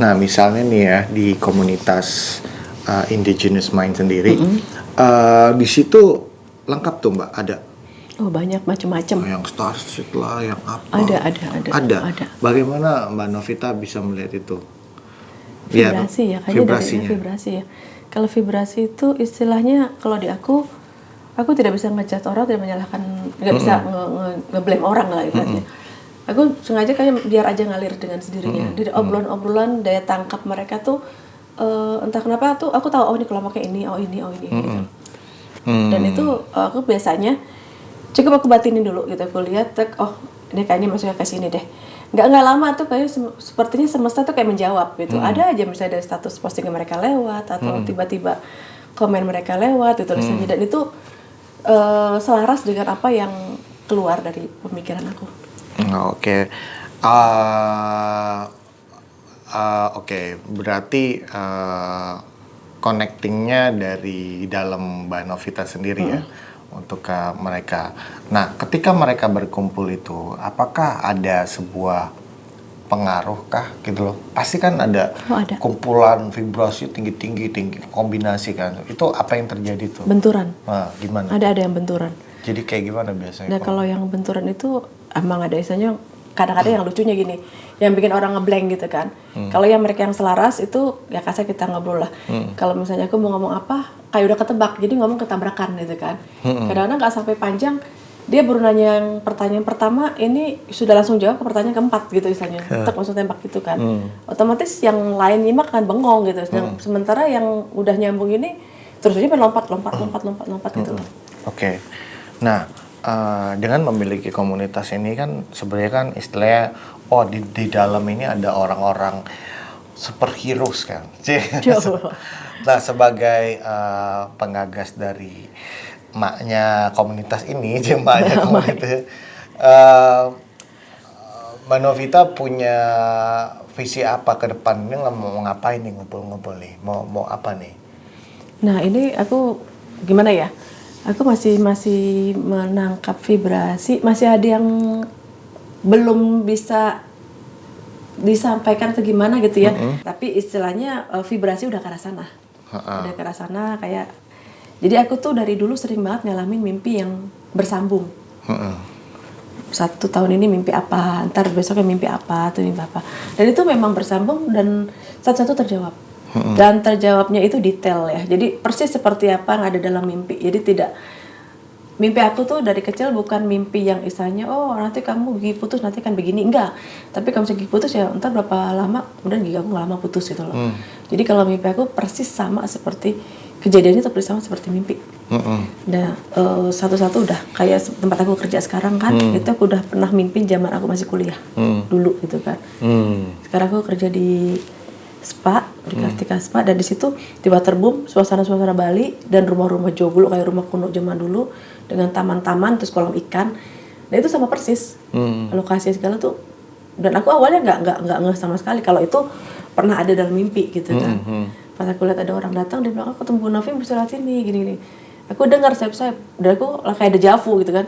Nah, misalnya nih ya di komunitas Indigenous Mind sendiri, di situ lengkap tuh Mbak, ada Oh, banyak macam-macam. yang Starseed lah, yang apa? Ada. Bagaimana Mbak Novita bisa melihat itu? Vibrasi ya, kayaknya dari vibrasi ya. Kalau vibrasi itu istilahnya kalau di aku tidak bisa ngejudge orang, tidak menyalahkan, nggak bisa nge-blame orang lah ibaratnya. Aku sengaja kayak biar aja ngalir dengan sendirinya. Dari obrolan-obrolan, daya tangkap mereka tuh entah kenapa tuh aku tahu ini kelompoknya ini gitu. Dan itu aku biasanya cukup aku batinin dulu gitu, aku lihat oh ini kayaknya masuknya ke sini deh. Nggak lama tuh kayak sepertinya semesta tuh kayak menjawab gitu. Ada aja misalnya dari status postingan mereka lewat atau tiba-tiba komen mereka lewat gitu tulisannya, dan itu selaras dengan apa yang keluar dari pemikiran aku. Oke. Oke, berarti connectingnya dari dalam Mbak Novita sendiri ya untuk ke mereka. Nah, ketika mereka berkumpul itu, apakah ada sebuah pengaruh kah gitu loh? Pasti kan ada, kumpulan vibrasi tinggi kombinasi kan. Itu apa yang terjadi tuh? Benturan. Nah, gimana? Ada yang benturan. Jadi kayak gimana biasanya? Nah, kalau yang benturan itu emang ada istilahnya, kadang-kadang yang lucunya gini, yang bikin orang ngeblank gitu kan. Kalau yang mereka yang selaras itu ya kasih kita ngobrol lah. Kalau misalnya aku mau ngomong apa, kayak udah ketebak, jadi ngomong ketabrakan gitu kan. Kadang-kadang nggak sampai panjang, dia baru nanya yang pertanyaan pertama, ini sudah langsung jawab ke pertanyaan keempat gitu misalnya. Tetap langsung tembak gitu kan. Otomatis yang lain nyimak kan bengong gitu. Sementara yang udah nyambung ini terus aja lompat gitu loh. Oke. Nah, dengan memiliki komunitas ini kan sebenarnya kan istilahnya di dalam ini ada orang-orang superheroes kan. Nah, sebagai pengagas dari maknya komunitas ini, jemaahnya komunitas, Mbak Novita punya visi apa ke depan? Ini mau ngapain nih ngumpul-ngumpul nih? Mau apa nih? Nah, ini aku gimana ya? Aku masih menangkap vibrasi, masih ada yang belum bisa disampaikan atau gimana gitu ya. Tapi istilahnya vibrasi udah ke arah sana. Udah ke arah sana kayak. Jadi aku tuh dari dulu sering banget ngalamin mimpi yang bersambung. 1 tahun ini mimpi apa, ntar besoknya mimpi apa, tuh mimpi apa. Dan itu memang bersambung dan satu-satu terjawab. Dan terjawabnya itu detail ya. Jadi persis seperti apa yang ada dalam mimpi. Jadi tidak, mimpi aku tuh dari kecil bukan mimpi yang istilahnya nanti kamu gigi putus nanti kan begini, enggak. Tapi kalau misalnya gigi putus ya entar berapa lama kemudian gigi aku nggak lama putus gitu loh. Jadi kalau mimpi aku persis sama seperti kejadiannya, persis sama seperti mimpi. Nah, satu-satu udah kayak tempat aku kerja sekarang kan, itu aku udah pernah mimpi zaman aku masih kuliah dulu gitu kan. Sekarang aku kerja di spa, di Kartika Spa, dan di situ tiba terbum suasana Bali dan rumah-rumah joglo kayak rumah kuno zaman dulu dengan taman-taman terus kolam ikan. Nah itu sama persis lokasi segala tuh, dan aku awalnya nggak ngeh sama sekali kalau itu pernah ada dalam mimpi gitu kan. Pas aku lihat ada orang datang, dia bilang aku ketemu Bu Novi bisa lihat sini gini. Aku dengar sayap-sayap, dan aku kayak ada javu gitu kan.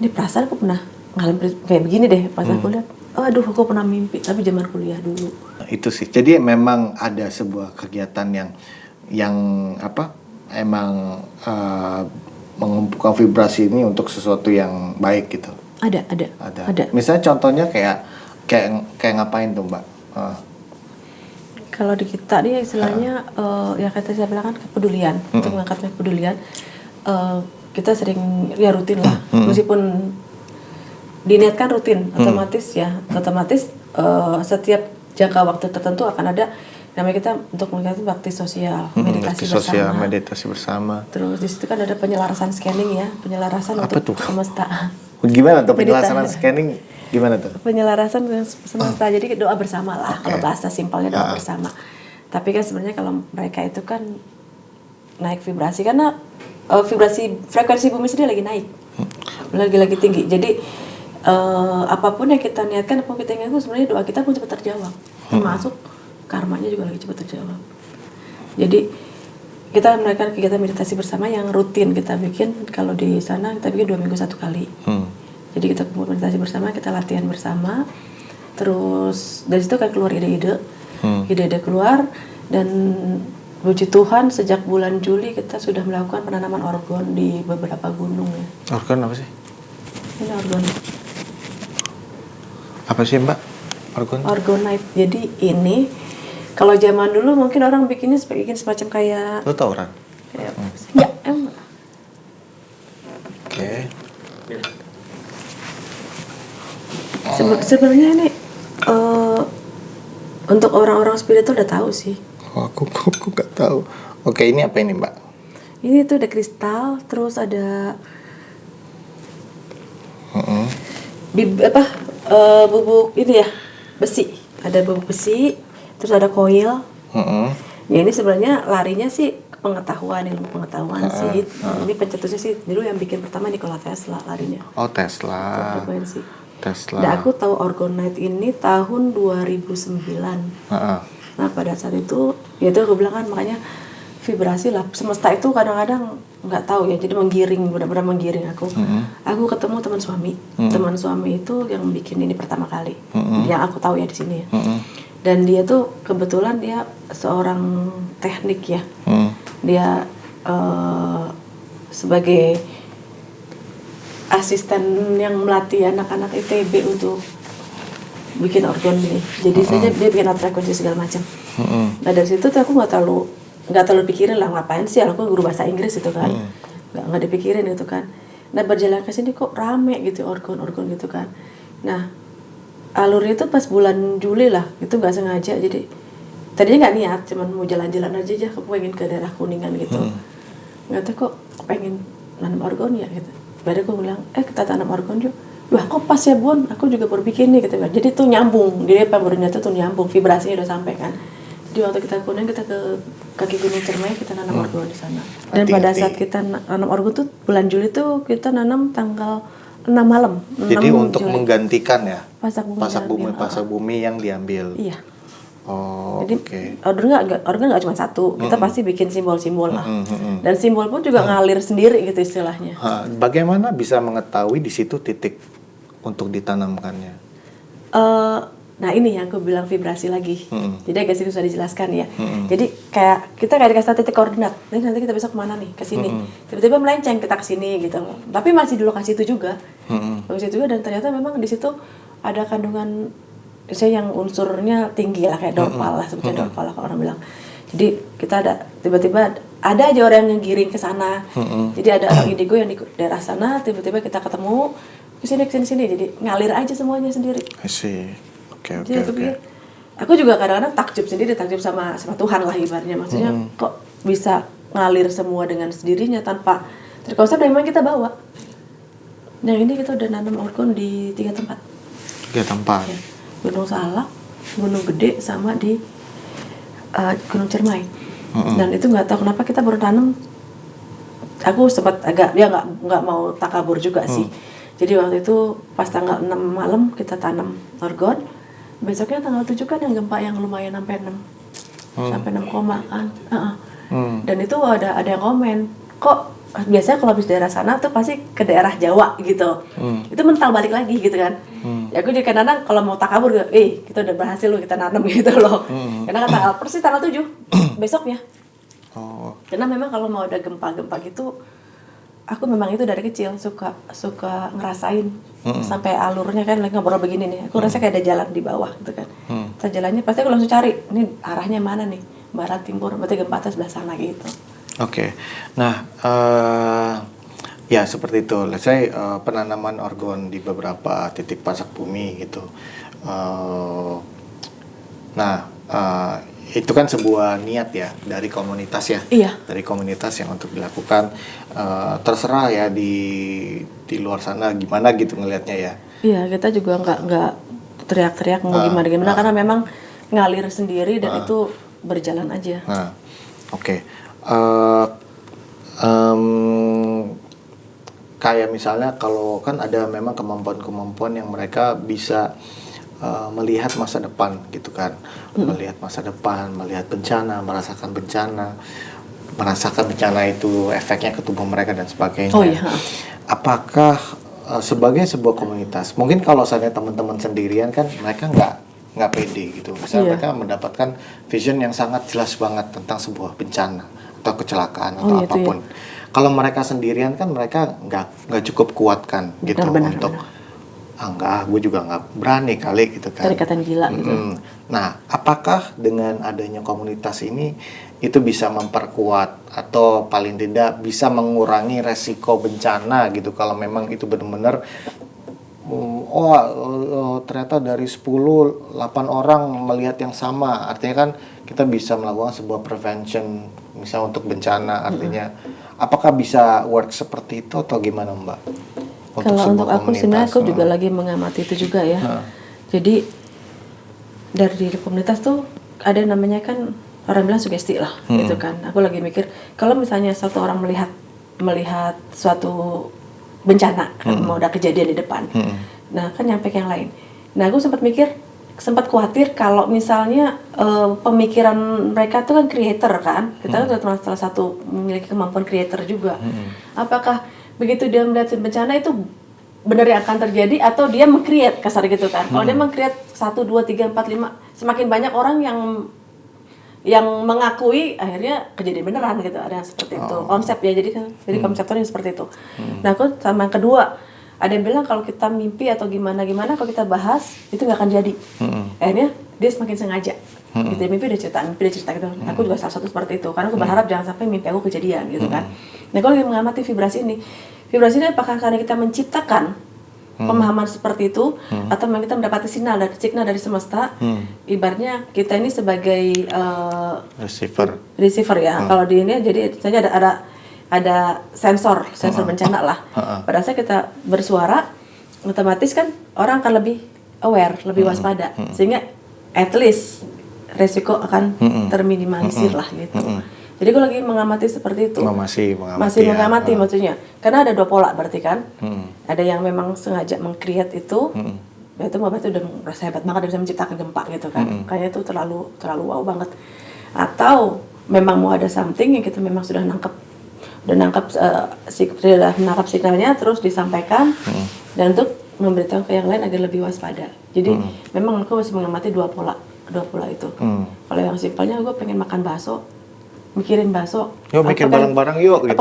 Ini perasaan aku pernah ngalamin kayak begini deh. Pas aku lihat, aduh aku pernah mimpi, tapi zaman kuliah dulu. Itu sih. Jadi memang ada sebuah kegiatan yang emang mengumpulkan vibrasi ini untuk sesuatu yang baik gitu. Ada. Misalnya contohnya kayak ngapain tuh Mbak? Kalau di kita nih istilahnya ya kata saya bilang kan kepedulian. Untuk mengangkat kepedulian, kita sering ya rutin lah. Meskipun diniatkan rutin, otomatis setiap jangka waktu tertentu akan ada namanya kita untuk melihat bakti sosial, meditasi bersama. Terus di situ kan ada penyelarasan scanning ya, penyelarasan apa untuk semesta. Gimana tuh penyelarasan scanning? Gimana tuh? Penyelarasan semesta. Jadi doa bersama lah, kalau bahasa simpelnya doa bersama. Tapi kan sebenarnya kalau mereka itu kan naik vibrasi karena frekuensi bumi sendiri lagi naik, lagi tinggi. Jadi apapun yang kita niatkan, apapun kita inginkan, sebenarnya doa kita pun cepat terjawab. Termasuk karmanya juga lagi cepat terjawab. Jadi kita melakukan kegiatan meditasi bersama yang rutin kita bikin. Kalau di sana kita bikin 2 minggu 1 kali. Jadi kita kumpul meditasi bersama, kita latihan bersama. Terus dari situ kan keluar ide-ide. ide-ide keluar, dan puji Tuhan sejak bulan Juli kita sudah melakukan penanaman orgon di beberapa gunung ya. Organ apa sih? Ini orgon. Apa sih Mbak? Organ? Orgonite. Jadi ini kalau zaman dulu mungkin orang bikin semacam kayak Lo tau Ran? ya emang. Oke. Sebenarnya ini untuk orang-orang spiritual udah tahu sih. Oh, aku nggak tahu. Oke, ini apa ini Mbak? Ini tuh ada kristal, terus ada bubuk ini ya, besi. Ada bubuk besi, terus ada koil. Ya ini sebenarnya larinya sih ke pengetahuan, ilmu pengetahuan sih. Ini pencetusnya sih dulu yang bikin pertama Nikola Tesla larinya. Oh, Tesla. Frekuensi. Tesla. Dan aku tahu orgonite ini tahun 2009. Nah pada saat itu, ya itu aku bilang kan makanya vibrasi lah. Semesta itu kadang-kadang nggak tahu ya, jadi menggiring, benar-benar menggiring aku. Aku ketemu teman suami. Teman suami itu yang bikin ini pertama kali. Yang aku tahu ya di sini ya. Dan dia tuh kebetulan dia seorang teknik ya. Dia sebagai asisten yang melatih anak-anak ITB untuk bikin organ ini. Jadi saja dia bikin alat frekuensi segala macam. Nah dari situ tuh aku nggak terlalu pikirin lah ngapain sih, aku guru bahasa Inggris itu kan, nggak dipikirin itu kan. Nah berjalan ke sini kok rame gitu organ gitu kan. Nah alurnya itu pas bulan Juli lah, itu nggak sengaja. Jadi tadinya nggak niat, cuman mau jalan-jalan aja, aku pengen ke daerah Kuningan gitu. Nggak tahu kok pengen nanam organ ya gitu. Baru aku bilang, kita tanam organ yuk. Wah kok pas ya Bun, aku juga baru bikin nih gitu kan. Jadi tuh nyambung, dia barunya tuh nyambung, vibrasinya udah sampai kan. Jadi waktu kita Kuningan, kita ke kaki Gunung Cermai, kita nanam organ di sana. Dan pada saat kita nanam organ tuh bulan Juli tuh kita nanam tanggal 6 malam. Jadi 6 untuk Juli. menggantikan ya pasak Pasak bumi yang diambil. Iya. Oh, Jadi oke. organ nggak cuma satu, kita pasti bikin simbol-simbol lah. Dan simbol pun juga ngalir sendiri gitu istilahnya. Bagaimana bisa mengetahui di situ titik untuk ditanamkannya? Nah ini yang aku bilang vibrasi lagi. Jadi agak sini sudah dijelaskan ya. Jadi kita kayak dikasih titik koordinat. Nanti kita besok kemana nih? Ke sini. Tiba-tiba melenceng kita ke sini gitu. Tapi masih di lokasi itu juga. Lokasi itu juga, dan ternyata memang di situ ada kandungan yang unsurnya tinggi lah, kayak dorpal lah, sebutnya dorpal lah kalau orang bilang. Jadi kita tiba-tiba ada aja orang yang giring ke sana. Jadi ada orang indigo yang di daerah sana, tiba-tiba kita ketemu kesini, jadi ngalir aja semuanya sendiri. I see. Oke. Aku juga kadang-kadang takjub sama Tuhan lah ibaratnya. Maksudnya kok bisa ngalir semua dengan sendirinya tanpa terkonsep, dan memang kita bawa. Yang ini kita udah nanam organ di 3 tempat. 3 tempat. Ya. Gunung Salak, Gunung Gede, sama di Gunung Cermai. Dan itu nggak tahu kenapa kita baru tanam. Aku sempat agak nggak mau takabur juga sih. Jadi waktu itu pas tanggal 6 malam kita tanam organ. Besoknya tanggal 7 kan yang gempa yang lumayan sampai 6 sampai 6 koma kan. Dan itu ada yang komen, kok biasanya kalau habis daerah sana tuh pasti ke daerah Jawa gitu. Itu mental balik lagi gitu kan. Ya aku jadi kadang-kadang kalau mau takabur, kita udah berhasil loh, kita nanam gitu loh. Karena kan persis tanggal 7 besoknya. Karena memang kalau mau ada gempa-gempa gitu, aku memang itu dari kecil suka ngerasain sampai alurnya kan, lagi ngobrol begini nih, aku rasa kayak ada jalan di bawah gitu kan. Kita jalannya pasti aku langsung cari, ini arahnya mana nih, barat timur, berarti gempa atas sebelah sana gitu. Oke. Nah, ya seperti itu. Let's say penanaman organ di beberapa titik pasak bumi gitu. Itu kan sebuah niat ya dari komunitas ya. Iya. Dari komunitas yang untuk dilakukan. Terserah ya di luar sana gimana gitu ngelihatnya ya. Iya, kita juga nggak teriak-teriak mau gimana karena memang ngalir sendiri dan itu berjalan aja. Oke. Kayak misalnya kalau kan ada memang kemampuan-kemampuan yang mereka bisa melihat masa depan gitu kan, melihat masa depan, melihat bencana, merasakan bencana itu efeknya ke tubuh mereka dan sebagainya. Oh iya. Apakah sebagai sebuah komunitas, mungkin kalau saya teman-teman sendirian kan mereka nggak pede gitu. Misalnya Iya. mereka mendapatkan vision yang sangat jelas banget tentang sebuah bencana atau kecelakaan atau Oh, iya, itu apapun. Kalau mereka sendirian kan mereka nggak cukup kuat kan gitu Benar, untuk enggak, gue juga nggak berani kali gitu kan. Kedekatan gila gitu. Nah, apakah dengan adanya komunitas ini itu bisa memperkuat atau paling tidak bisa mengurangi resiko bencana gitu kalau memang itu benar-benar ternyata dari 10, 8 orang melihat yang sama. Artinya kan kita bisa melakukan sebuah prevention misal untuk bencana. Artinya apakah bisa work seperti itu atau gimana, Mbak? Kalau sebuah untuk aku sebenarnya aku juga lagi mengamati itu juga ya. Jadi dari diri komunitas tuh ada yang namanya kan orang bilang sugesti lah gitu kan. Aku lagi mikir kalau misalnya satu orang melihat suatu bencana kan mau ada kejadian di depan. Nah, kan nyampe ke yang lain. Nah, aku sempat khawatir kalau misalnya pemikiran mereka tuh kan creator kan. Kita kan termasuk salah satu memiliki kemampuan creator juga. Apakah begitu dia melihat bencana itu benar yang akan terjadi atau dia meng-create kasar gitu kan. Kalau dia meng-create 1 2 3 4 5 semakin banyak orang yang mengakui akhirnya kejadian beneran gitu, ada yang seperti itu konsep ya, jadi konseptornya seperti itu. Nah, aku sama yang kedua ada yang bilang kalau kita mimpi atau gimana kalau kita bahas itu nggak akan jadi. Akhirnya dia semakin sengaja gitu, mimpi dia cerita gitu. Aku juga salah satu seperti itu karena aku berharap jangan sampai mimpi aku kejadian gitu kan. Nah, aku lagi mengamati vibrasi ini apakah karena kita menciptakan pemahaman seperti itu atau memang kita mendapati signal dari semesta. Ibaratnya kita ini sebagai receiver ya. Kalau di ini jadi saja ada sensor bencana lah. Pada saat kita bersuara otomatis kan orang akan lebih aware, lebih waspada sehingga at least resiko akan terminimalisir lah gitu. Jadi gue lagi mengamati seperti itu. Masih mengamati maksudnya. Karena ada 2 pola berarti kan. Ada yang memang sengaja meng-create itu. Ya itu itu udah merasa hebat banget, bisa menciptakan gempa gitu kan. Kayaknya itu terlalu wow banget. Atau memang mau ada something yang kita memang sudah nangkep signalnya terus disampaikan dan untuk memberitahu ke yang lain agar lebih waspada. Jadi memang aku masih mengamati dua pola itu. Kalau yang simpelnya gue pengen makan bakso, mikirin bakso. Yuk bikin bareng-bareng yuk gitu.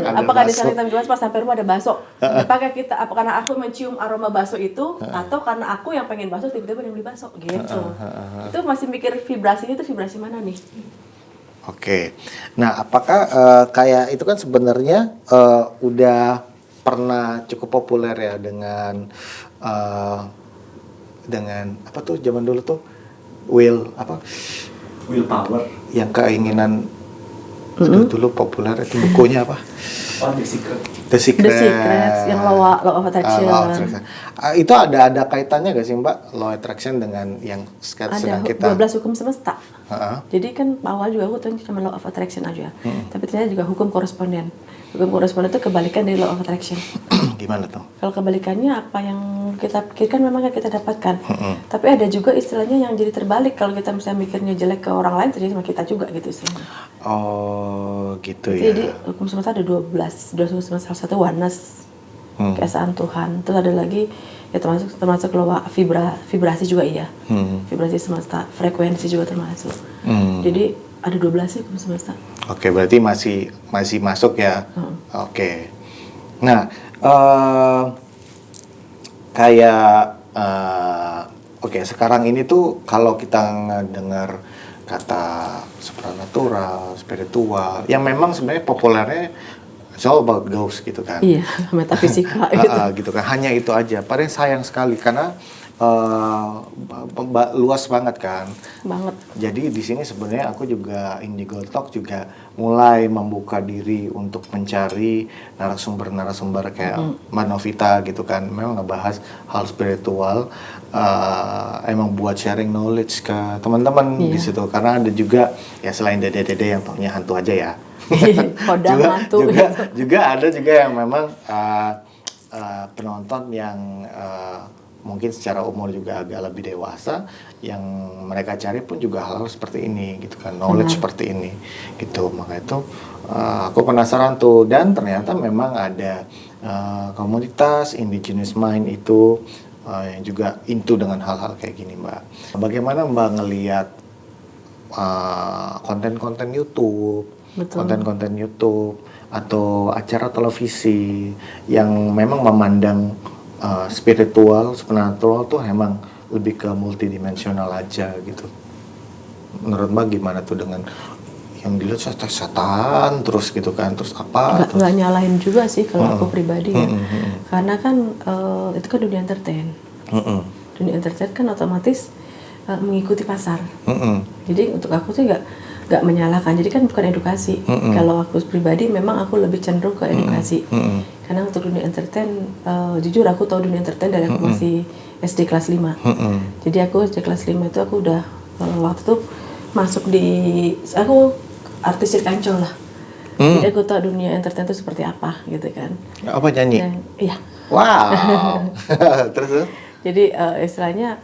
Apakah di sana kita pas sampai rumah ada bakso? Apakah karena aku mencium aroma bakso itu atau karena aku yang pengen bakso tiba-tiba dia beli bakso gitu. Itu masih mikir vibrasinya itu vibrasi mana nih? Oke. Nah, apakah kayak itu kan sebenarnya udah pernah cukup populer ya dengan apa tuh zaman dulu tuh willpower yang keinginan dulu populer itu bukunya apa? The Secret yang law of attraction. Itu ada kaitannya gak sih Mbak law attraction dengan yang sedang kita 12 hukum semesta. Jadi kan awal juga aku tahu cuma law of attraction aja. Tapi ternyata juga hukum koresponden. Hukum koresponden itu kebalikan dari law of attraction. Gimana tuh? Kalau kebalikannya apa yang kita pikirkan memang yang kita dapatkan. Tapi ada juga istilahnya yang jadi terbalik kalau kita misalnya mikirnya jelek ke orang lain terjadi sama kita juga gitu istilahnya. Oh, gitu ya. Jadi hukum semesta ada 12 hukum semesta, salah satu oneness, keesaan Tuhan. Terus ada lagi ya termasuk law vibrasi juga iya. Vibrasi semesta, frekuensi juga termasuk. Jadi ada 12 sih hukum semesta. Oke, berarti masih masuk ya. Oke. Nah, sekarang ini tuh kalau kita ngedengar kata supranatural, spiritual, yang memang sebenarnya populernya it's all about ghost gitu kan. Iya, metafisika gitu kan. Hanya itu aja. Padahal sayang sekali karena luas banget kan. Banget. Jadi di sini sebenarnya aku juga Indigo Talk juga mulai membuka diri untuk mencari narasumber kayak Mbak Novita gitu kan. Memang ngebahas hal spiritual, emang buat sharing knowledge ke teman-teman di situ. Karena ada juga ya selain dede-dede yang taunya hantu aja ya. juga ada juga yang memang penonton yang mungkin secara umur juga agak lebih dewasa, yang mereka cari pun juga hal-hal seperti ini gitu kan, knowledge seperti ini gitu. Maka itu aku penasaran tuh, dan ternyata memang ada komunitas Indigenous Mind itu yang juga into dengan hal-hal kayak gini Mbak. Bagaimana Mbak ngelihat konten-konten YouTube, Betul. konten-konten YouTube atau acara televisi yang memang memandang spiritual, supernatural tuh emang lebih ke multidimensional aja gitu. Menurut Mbak gimana tuh dengan yang dilihat setan terus gitu kan, terus apa? Nggak nyalahin juga sih kalau aku pribadi ya, karena kan itu kan dunia entertain. Dunia entertain kan otomatis mengikuti pasar. Jadi untuk aku sih nggak menyalahkan. Jadi kan bukan edukasi. Kalau aku pribadi memang aku lebih cenderung ke edukasi. Karena untuk dunia entertain, jujur aku tahu dunia entertain dari aku masih SD kelas 5. Jadi aku SD kelas 5 itu aku udah waktu itu masuk aku artis Cirkanco lah. Jadi aku tahu dunia entertain itu seperti apa gitu kan. Apa nyanyi? Iya. Wow. Terus? Jadi istilahnya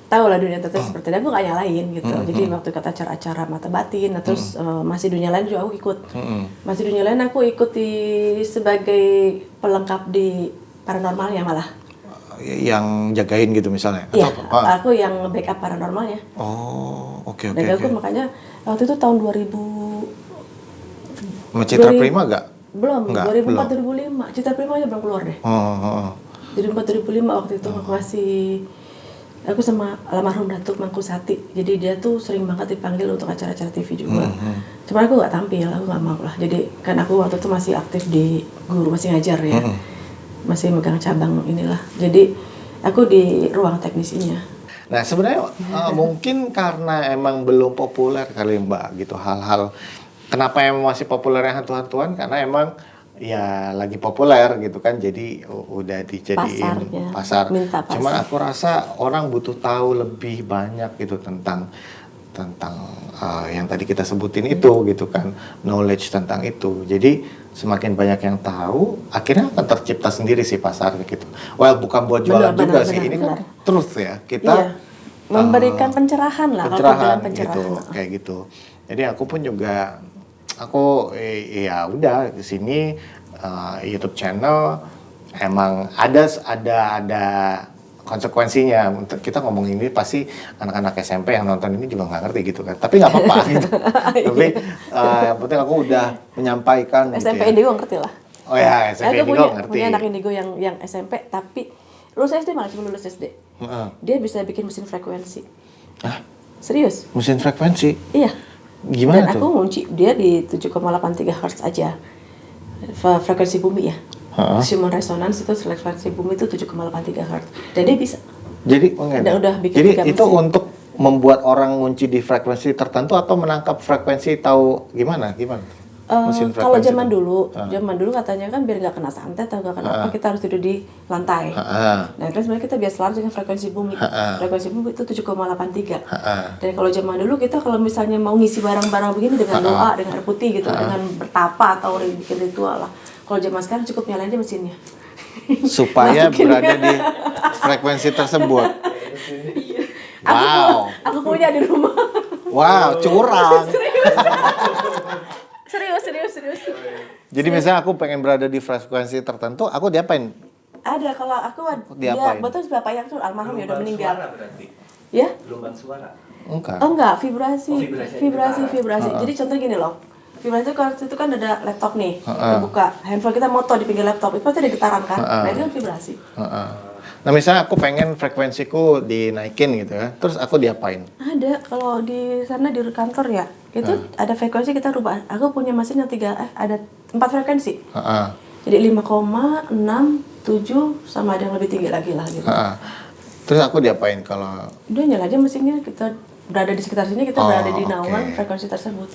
tahu lah dunia entertain seperti itu. Aku nggak nyalain gitu. Jadi waktu kata acara-acara mata batin, terus masih dunia lain juga aku ikut. Masih dunia lain aku ikut sebagai pelengkap di paranormalnya malah. Yang jagain gitu misalnya? Iya, aku yang backup paranormalnya. Oh, oke. Dan aku makanya waktu itu tahun 2000. Sama Citra Prima gak? Belum, Enggak, 2004 2005. Citra Prima aja belum keluar deh. 2004 2005 waktu itu aku sama almarhum Datuk Mangkusati. Jadi dia tuh sering banget dipanggil untuk acara-acara TV juga. Cuma aku nggak tampil, aku nggak mau lah. Jadi kan aku waktu itu masih aktif di guru, masih ngajar ya. Masih megang cabang inilah. Jadi aku di ruang teknisinya. Nah sebenarnya mungkin karena emang belum populer kali Mbak gitu hal-hal. Kenapa emang masih populer yang hantu-hantuan? Karena emang ya lagi populer gitu kan. Jadi udah dijadiin pasar. Cuma aku rasa orang butuh tahu lebih banyak gitu tentang yang tadi kita sebutin itu gitu kan, knowledge tentang itu. Jadi semakin banyak yang tahu, akhirnya akan tercipta sendiri sih pasar gitu. Well, bukan buat jualan juga sih, ini kan truth ya, kita memberikan pencerahan lah, pencerahan gitu, kayak gitu. Jadi aku pun juga, ya udah di sini YouTube channel emang ada konsekuensinya. Kita ngomong ini pasti anak-anak SMP yang nonton ini juga nggak ngerti gitu kan. Tapi nggak apa-apa gitu. Tapi yang penting aku udah menyampaikan SMP gitu ya. Indigo ngerti lah. Oh ya, SMP Indigo ngerti. Punya anak Indigo yang SMP tapi lulus SD malah cuma lulus SD. Dia bisa bikin mesin frekuensi. Serius? Mesin frekuensi? Iya. Gimana Dan tuh? aku ngunci dia di 7,83 Hz aja. Frekuensi bumi ya. Human resonance itu frekuensi bumi itu 7,83 Hz. Dan dia bisa. Jadi, udah bikin jadi itu mesin. Untuk membuat orang ngunci di frekuensi tertentu atau menangkap frekuensi tahu gimana? Kalau zaman dulu katanya kan biar nggak kena santet atau nggak kena apa kita harus tidur di lantai. Nah terus sebenarnya kita biasa dengan frekuensi bumi. Frekuensi bumi itu 7,83. Dan kalau zaman dulu kita kalau misalnya mau ngisi barang-barang begini dengan doa, dengan air putih gitu, dengan bertapa atau bikin ritual lah. Kalau zaman sekarang cukup nyalain aja mesinnya. Supaya berada di frekuensi tersebut. Wow. Aku punya di rumah. Wow, curang. Serius. Jadi misalnya aku pengen berada di frekuensi tertentu, aku diapain? Ada, kalau aku diapain? Betul bapak yang tuh almarhum ya udah meninggal. Berarti. Ya? Gelombang suara. Enggak, vibrasi. Jadi contoh gini loh. Vibrasi itu kan ada laptop nih, terbuka. Handphone kita moto di pinggir laptop, itu pasti ada getaran kan? Nah itu kan vibrasi. Nah misalnya aku pengen frekuensiku dinaikin gitu ya, terus aku diapain? Ada, kalau di sana di kantor ya, itu ada frekuensi kita rubah. Aku punya mesin yang ada 4 frekuensi. Jadi 5,6, 7, sama ada yang lebih tinggi lagi lah gitu. Terus aku diapain kalau? Udah nyala aja mesinnya, kita berada di sekitar sini, kita berada di naungan frekuensi tersebut.